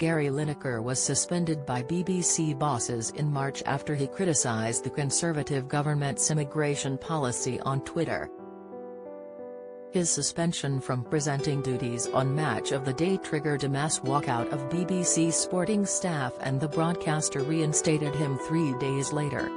Gary Lineker was suspended by BBC bosses in March after he criticised the Conservative government's immigration policy on Twitter. His suspension from presenting duties on Match of the Day triggered a mass walkout of BBC sporting staff, and the broadcaster reinstated him 3 days later.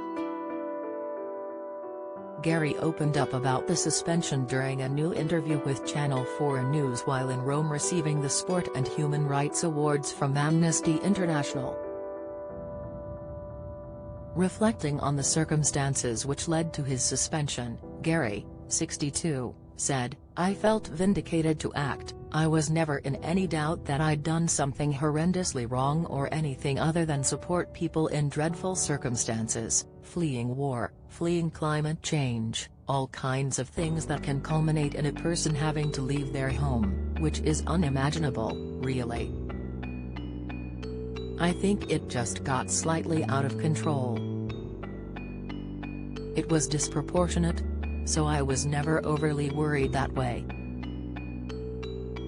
Gary opened up about the suspension during a new interview with Channel 4 News while in Rome receiving the Sport and Human Rights Awards from Amnesty International. Reflecting on the circumstances which led to his suspension, Gary, 62, said, "I felt vindicated to act. I was never in any doubt that I'd done something horrendously wrong or anything other than support people in dreadful circumstances, fleeing war, fleeing climate change, all kinds of things that can culminate in a person having to leave their home, which is unimaginable, really. I think it just got slightly out of control. It was disproportionate, so I was never overly worried that way."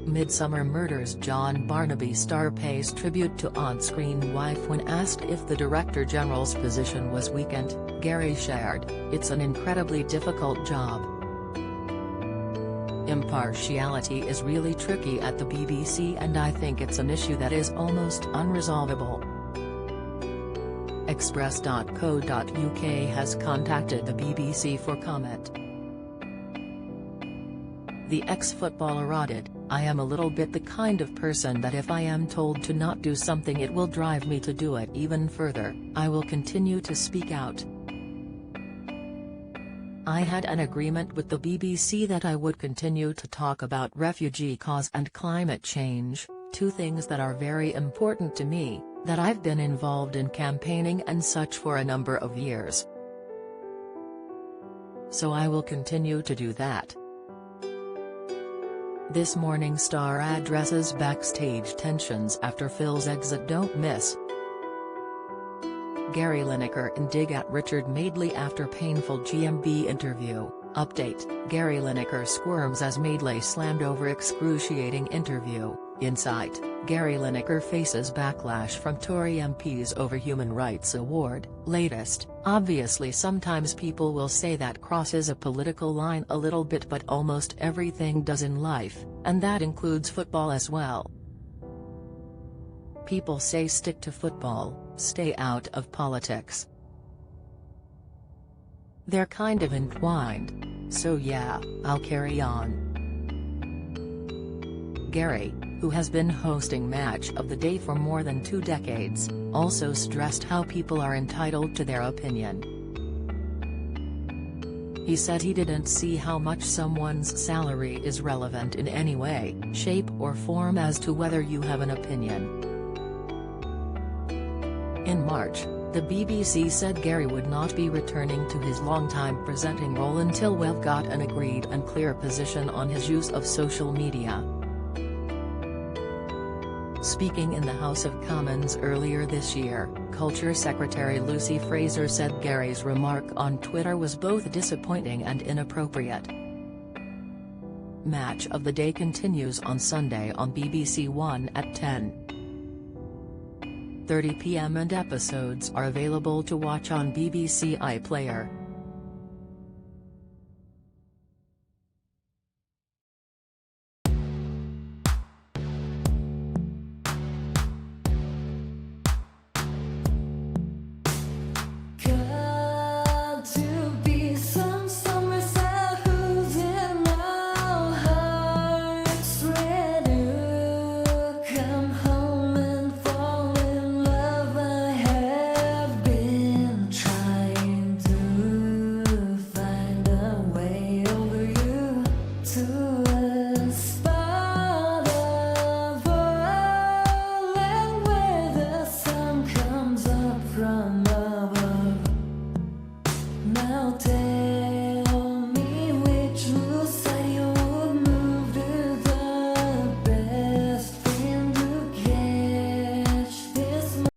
Midsummer Murders John Barnaby star pays tribute to on-screen wife when asked if the Director General's position was weakened. Gary shared, "It's an incredibly difficult job. Impartiality is really tricky at the BBC, and I think it's an issue that is almost unresolvable." Express.co.uk has contacted the BBC for comment. The ex-footballer added, "I am a little bit the kind of person that if I am told to not do something it will drive me to do it even further. I will continue to speak out. I had an agreement with the BBC that I would continue to talk about refugee cause and climate change, two things that are very important to me, that I've been involved in campaigning and such for a number of years. So I will continue to do that." This Morning Star addresses backstage tensions after Phil's exit. Don't miss. Gary Lineker in dig at Richard Madeley after painful GMB interview. Update: Gary Lineker squirms as Madeley slammed over excruciating interview. Insight: Gary Lineker faces backlash from Tory MPs over Human Rights Award. Latest: obviously sometimes people will say that crosses a political line a little bit, but almost everything does in life, and that includes football as well. People say stick to football, stay out of politics. They're kind of entwined. So yeah, I'll carry on. Gary, who has been hosting Match of the Day for more than 2 decades, also stressed how people are entitled to their opinion. He said he didn't see how much someone's salary is relevant in any way, shape or form as to whether you have an opinion. In March, the BBC said Gary would not be returning to his longtime presenting role until we've got an agreed and clear position on his use of social media. Speaking in the House of Commons earlier this year, Culture Secretary Lucy Fraser said Gary's remark on Twitter was both disappointing and inappropriate. Match of the Day continues on Sunday on BBC One at 10:30 p.m. and episodes are available to watch on BBC iPlayer. From